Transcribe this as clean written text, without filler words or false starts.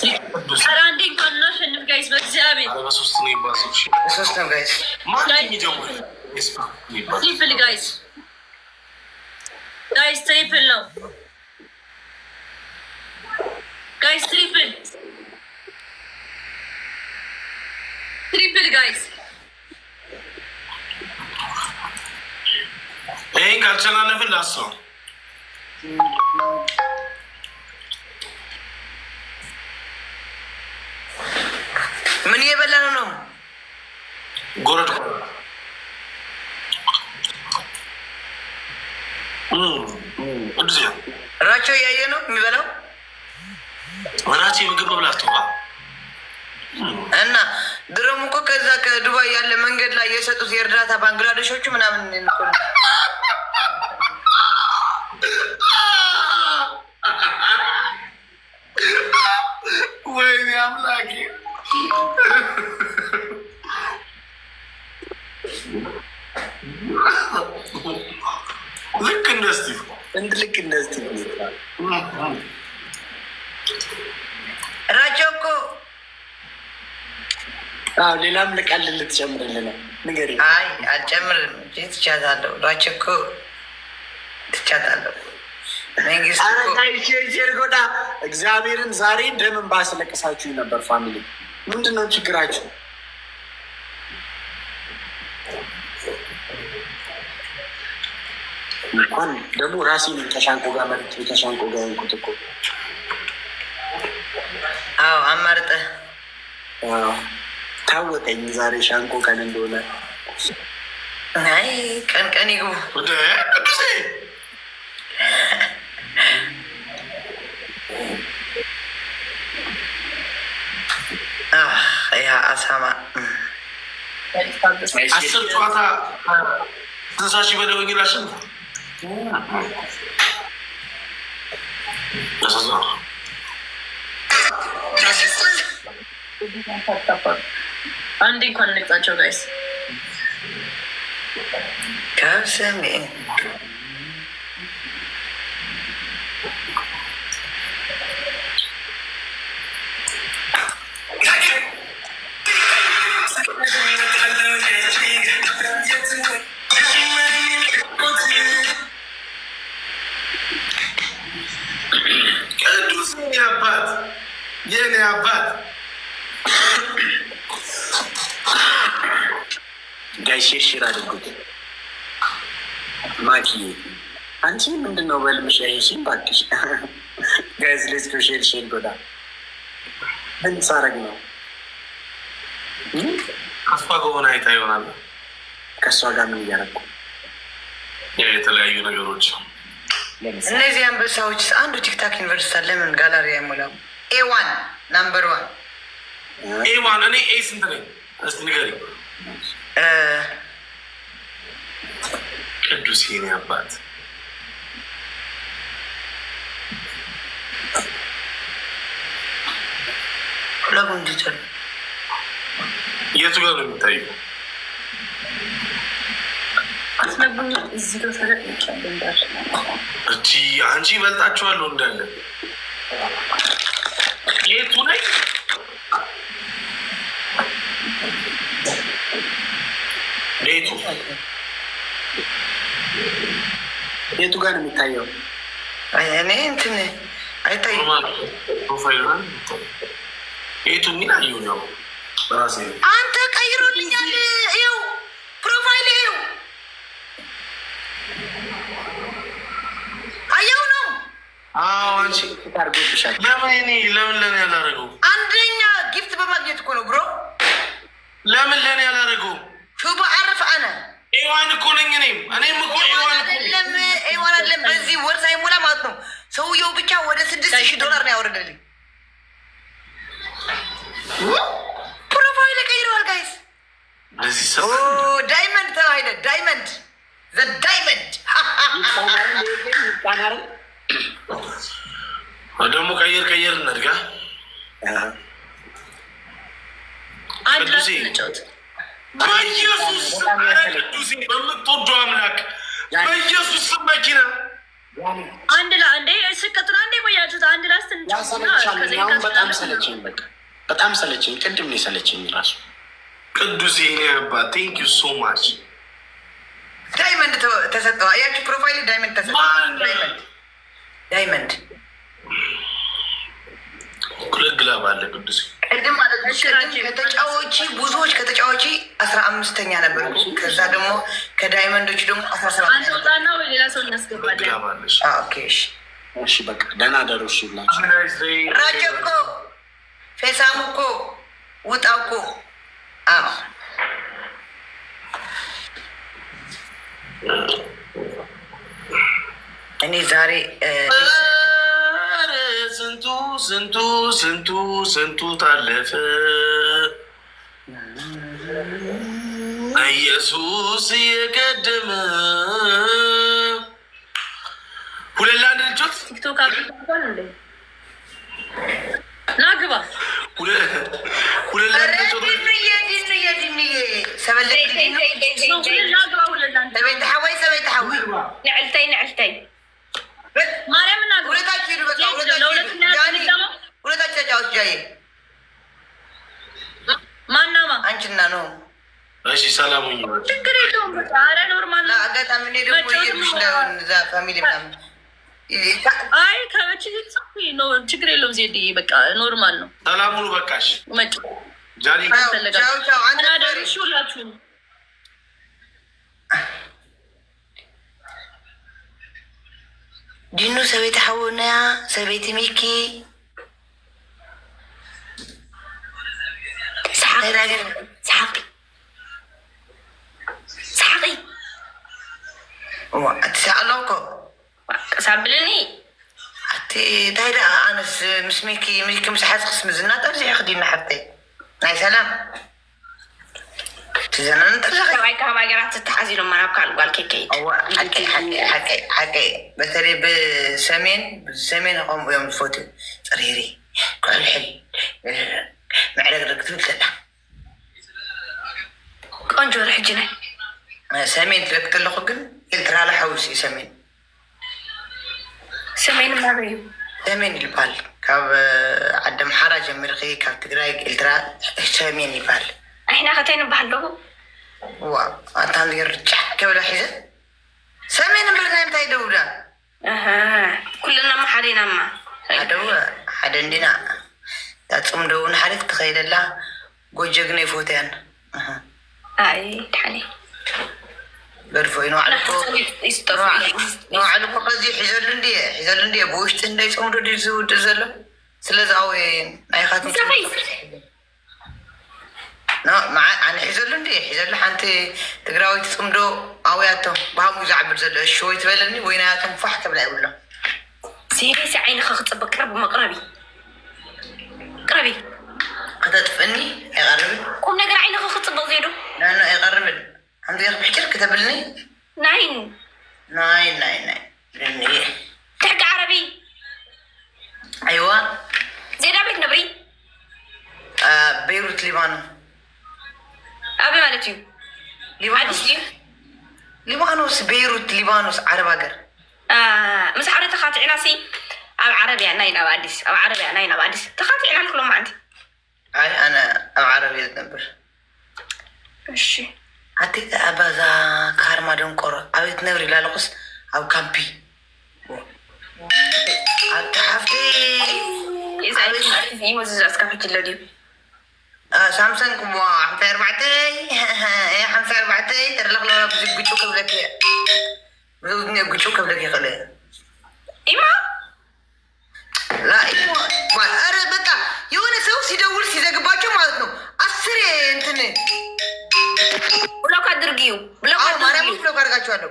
Surrounding connotation, guys. But Javi. System, guys. Triple, guys. Guys, triple now. Guys, triple. Triple, guys. Hey, culture na level last song. ምን እየበላን ነው? ጎረድ ራቸው እያየ ነው የሚበላው። ራቼ ምግብ መብላት እና ድሮም እኮ ከዛ ከዱባይ ያለ መንገድ ላይ የሰጡት የእርዳታ ባንግላዴሾቹ ምናምን ወይኔ አምላኬ ልክ እንደ ስቲቭ ራቸው እኮ ሌላም ልቃል ልትጨምርልን ንገሪኝ። አይ አልጨምርም እንጂ ትቻታለሁ። ራቸው እኮ ትቻታለሁ። ጎዳ እግዚአብሔርን ዛሬ ደምን ባስለቅሳችሁ ነበር። ፋሚሊ ምንድን ነው ችግራችሁ? እንኳን ደግሞ ራሴ ከሻንቆ ጋር መርጬ ከሻንቆ ጋር እንኩት እኮ አማርጠህ ታወቀኝ ዛሬ ሻንቆ ቀን እንደሆነ። አይ ቀን ይግቡ ያ አሳማ 10 ጨዋታ 60 ሺህ በላይ ወንጌላሽን አንዴ እንኳን እንቅጣቸው ጋይስ። ከሰሜ የኔ አባት ጋይስ ሽር አድርጉት። ማኪ አንቺ ምንድነው በልምሽ ያይሽኝ? ባክሽ ጋይስ ሌትስ ጎ ሼር ጎዳ ምን ሳረግ ነው? ከሷ ጋር አይታ ይሆናል። ከሷ ጋር ምን እያደረኩ የተለያዩ ነገሮች። እነዚህ አንበሳዎች አንዱ ቲክታክ ዩኒቨርሲቲ ለምን ጋላሪ አይሞላም? A1 ነምበር 1 A1 እኔ A ስንት ነኝ? እስቲ ንገሪኝ። ቅዱስ የኔ አባት ለምን እንዲቻል የቱ ጋር ነው የሚታየው? እዚህ ጋር ተለቅቄያለሁ እንዳለ እቺ አንቺ ይበልጣችኋለሁ እንዳለ የቱ ነኝ? የቱ ጋር ነው የሚታየው? እኔ እንትን አይታይም። ፕሮፋይል ነው የቱ የሚታየው ነው? ራሴ አንተ ቀይሮልኛል። ይኸው ፕሮፋይል ይኸው አየው ነው። አንቺ ታርጎብሻል። ለምን ለኔ ያላረገው? አንደኛ ጊፍት በማግኘት እኮ ነው ብሮ። ለምን ለኔ ያላረገው? ሹባ አርፍ አነ ኤዋን እኮ ነኝ። እኔም እኮ ኤዋን አይደለም። በዚህ ወር ሳይሞላ ማለት ነው ሰውየው ብቻ ወደ $6,000 ነው ያወረደልኝ። ፕሮፋይል ቀይረዋል ጋይስ። ዳይመንድ ተባይደ ዳይመንድ ደግሞ ቀየር እናድጋ። በኢየሱስ ቅዱሴ በምትወደው አምላክ በኢየሱስ ስም መኪና አንድ ለአንዴ ስቀጥሉ አንዴ ቆያችሁት። አንድ ላስት ያሰለቻለሁን በጣም ሰለቸኝ። በቃ በጣም ሰለቸኝ። ቅድም ነው የሰለቸኝ ራሱ። ቅዱስ የኔ አባት ቴንክ ዩ ሶ ማች። ዳይመንድ ተሰጠው። አያችሁ ፕሮፋይል ዳይመንድ ተሰጠው። ዳይመንድ ሁለት ግላብ አለ ቅዱስ። ቅድም ማለት ነው ከተጫዋች ብዙዎች ከተጫዋች 15ኛ ነበር። ከዛ ደግሞ ከዳይመንዶች ደግሞ 17 አንተ ወጣና ወይ ሌላ ሰው እናስገባለን። ኦኬ እሺ በቃ ደህና ደሩሽ ይላችሁ። ራጀኮ ፌሳሙኮ ውጣኮ አዎ እኔ ዛሬ ስንቱ ስንቱ ስንቱ ስንቱ ታለፈ ኢየሱስ የቀደመ ሁለት ለአንድ ልጆች ቲክቶክ አግኝቷል እንዴ? ናግባ ሁለት ለአንድ ልጆች ንዕልተይ ማርያም ናግባ ሁለታችሁ ተጫዋች ጃዬ ማናማ አንቺና ነው። እሺ ሰላሙኝ ችግር የለውም። በቃ ኧረ ኖርማል ነው። አጋጣሚ እኔ ደግሞ እዛ ፋሚሊ ምናምን አይ ችግር የለውም። ዜድ በቃ ኖርማል ነው። ሰላሙኑ በቃሽ መጭ ጃኒ ናደርሽ ሁላችሁም ዲኑ ሰቤት ሓውና ሰቤት ሚኪ ሳቂ ኣትሰኣለውኮ ሳብልኒ ኣቲ እንታይ ዳ ኣነስ ምስ ሚኪ ምስ ሓዝክስ ምዝና ጠብዚሕ ክዲና ሓብተይ ናይ ሰላም ሰብኣይ ካብ ሃገራት ዝተሓዚሎም ናብ ካልእ ጓል ከይከይድ ሓቀይ በተለይ ብሰሜን ከምኡ እዮም ዝፈትዩ ፅሪሪ ኩሕልሕል መዕረግረግ ትብል ተላ ቆንጆ ሕጂ ሰሜን ትረግ ተለኹ ግን ኤልትራ ላሓውስ እዩ ሰሜን ማበዩ ሰሜን ይልባል ካብ ዓዲ ኣምሓራ ጀሚርኺ ካብ ትግራይ ኤልትራ ሰሜን ይባል ኣሕና ከተይ ንባሃል ኣለኹ ዋ ኣታን ርጫሕ ከብላ ሒዘ ሰሜን እምበርና እንታይ ደውዳ ኩልና ማ ሓደናማ ሓደው ሓደ እንዲና ታፅምደውን ሓደት ትኸይደላ ጎጀ ግነ ይፎትያን ኣይ ድሓኒ ገድፎ ንባዕሉ ኮ ከዚ ሒዘሉ እንድየ ብውሽጢ እንዳይ ፀምዶ ድ ዝውድእ ዘሎ ስለዚ ኣወ ናይካት ኣነ ሒዘሉ ሒዘሉ ሓንቲ ትግራዊት ፅምዶ ኣውያቶም ብሃምኡ ዝዓብር ዘሎ እሺ ወይ ትበለኒ ወይ ናያቶም ፋሕ ከብላ ይብሎ ሴቤሲ ዓይንኸ ክፅብቅ ቅረብ መቅረቢ ቅረቢ ክተጥፍእኒ ኣይቀርብን ቁም ነገር ዓይንኸ ክፅብቅ ዜዱ ናኖ ኣይቀርብን ሓምዚ ክብሕጭር ክተብልኒ ናይን ትሕጊ ዓረቢ ኣይዋ ዜዳ ቤት ነብሪ ቤይሩት ሊባኖስ ኣበይ ማለት እዩ ዓዲስ እዩ ሊባኖስ ቤይሩት ሊባኖስ ዓረብ ሃገር ምስ ሓደ ተኻትዕና ሲ ኣብ ዓረብያ ናይ ናብ ኣዲስ ኣብ ዓረብያ ናይ ናብ ኣዲስ ተኻትዕና ንክሎም ማዓንቲ ኣይ ኣነ ኣብ ዓረብያ ዝነብር እሺ ኣቲ ኣባዛ ካርማ ደንቆሮ ኣበይ ትነብሪ ላለኹስ ኣብ ካምፒ ኣቲ ሓፍቲ መዝዛዝካ ሕጅሎ ድዩ ሳምሰንግ ሓምሳይ ኣርባዕተይ ተረለክለ ብዙ ጉጩ ከብለክ ብዙ ጉጩ ከብለክ ይኽእል ኢማ ኧረ በቃ የሆነ ሰው ሲደውል ሲዘግባቸው ማለት ነው 10 እንትን ብሎክ አድርጊው ማርያም ብሎክ አድርጋቸዋለሁ።